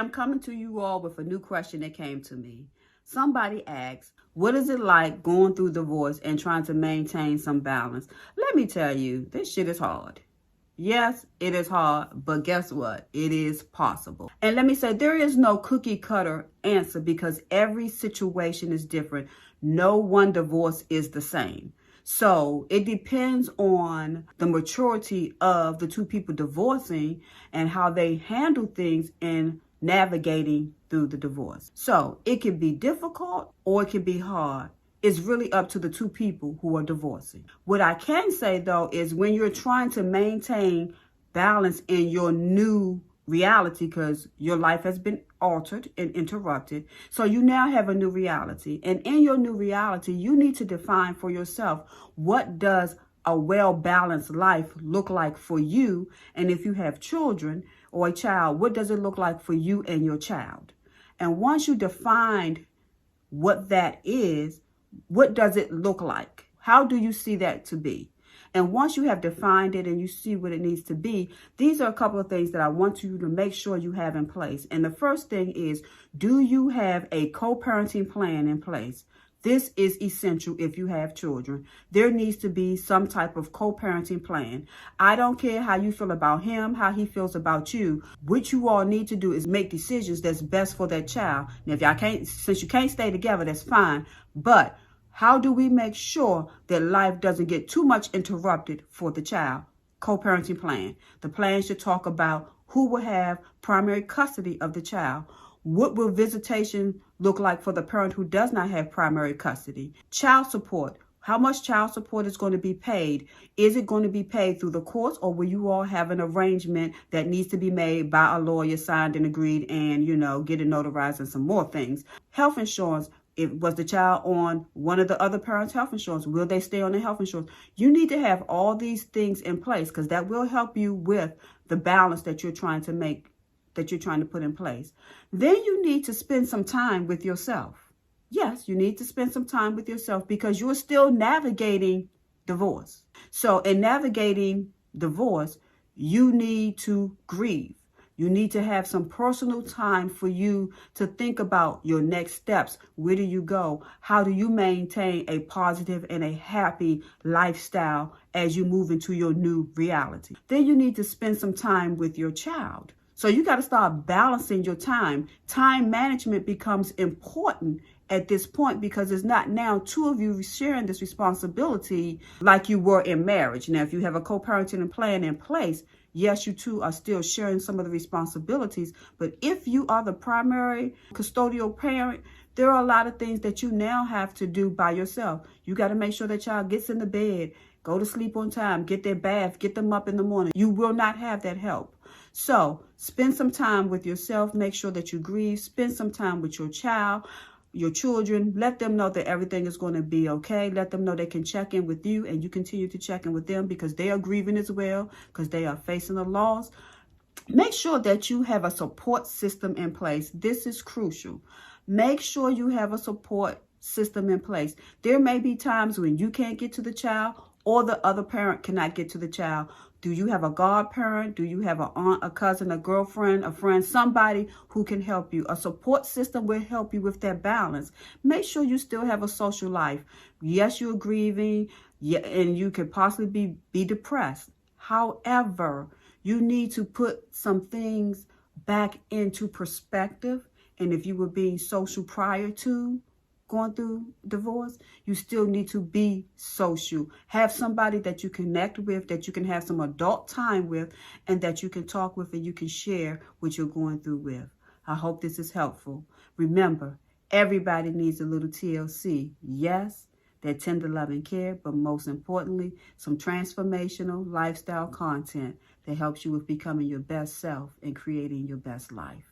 am coming to you all with a new question that came to me. Somebody asked, what is it like going through divorce and trying to maintain some balance? Let me tell you, this shit is hard. Yes, it is hard, but guess what? It is possible. And let me say, there is no cookie cutter answer because every situation is different. No one divorce is the same. So it depends on the maturity of the two people divorcing and how they handle things in navigating through the divorce. So it can be difficult or it can be hard. It's really up to the two people who are divorcing. What I can say, though, is when you're trying to maintain balance in your new reality, because your life has been altered and interrupted, so you now have a new reality. And in your new reality, you need to define for yourself, what does a well-balanced life look like for you? And if you have children or a child, what does it look like for you and your child? And once you define what that is, what does it look like? How do you see that to be? And once you have defined it and you see what it needs to be, these are a couple of things that I want you to make sure you have in place. And the first thing is, do you have a co-parenting plan in place? This is essential if you have children. There needs to be some type of co-parenting plan. I don't care how you feel about him, how he feels about you. What you all need to do is make decisions that's best for that child. Now, if y'all can't, since you can't stay together, that's fine. But how do we make sure that life doesn't get too much interrupted for the child? Co-parenting plan. The plan should talk about who will have primary custody of the child. What will visitation look like for the parent who does not have primary custody? Child support. How much child support is going to be paid? Is it going to be paid through the courts, or will you all have an arrangement that needs to be made by a lawyer, signed and agreed, and, get it notarized and some more things? Health insurance. Was the child on one of the other parents' health insurance? Will they stay on the health insurance? You need to have all these things in place because that will help you with the balance that you're trying to make, that you're trying to put in place. Then you need to spend some time with yourself. Yes, you need to spend some time with yourself because you're still navigating divorce. So in navigating divorce, you need to grieve. You need to have some personal time for you to think about your next steps. Where do you go? How do you maintain a positive and a happy lifestyle as you move into your new reality? Then you need to spend some time with your child. So you got to start balancing your time. Time management becomes important at this point because it's not now two of you sharing this responsibility like you were in marriage. Now, if you have a co-parenting plan in place, yes, you two are still sharing some of the responsibilities. But if you are the primary custodial parent, there are a lot of things that you now have to do by yourself. You got to make sure that child gets in the bed, go to sleep on time, get their bath, get them up in the morning. You will not have that help. So spend some time with yourself. Make sure that you grieve. Spend some time with your child, your children. Let them know that everything is going to be okay. Let them know they can check in with you and you continue to check in with them because they are grieving as well, because they are facing a loss. Make sure that you have a support system in place. This is crucial. Make sure you have a support system in place. There may be times when you can't get to the child or the other parent cannot get to the child. Do you have a godparent? Do you have an aunt, a cousin, a girlfriend, a friend, somebody who can help you? A support system will help you with that balance. Make sure you still have a social life. Yes, you're grieving, and you could possibly be depressed. However, you need to put some things back into perspective. And if you were being social prior to going through divorce, you still need to be social. Have somebody that you connect with, that you can have some adult time with, and that you can talk with and you can share what you're going through with. I hope this is helpful. Remember, everybody needs a little TLC. Yes, that tender love and care, but most importantly, some transformational lifestyle content that helps you with becoming your best self and creating your best life.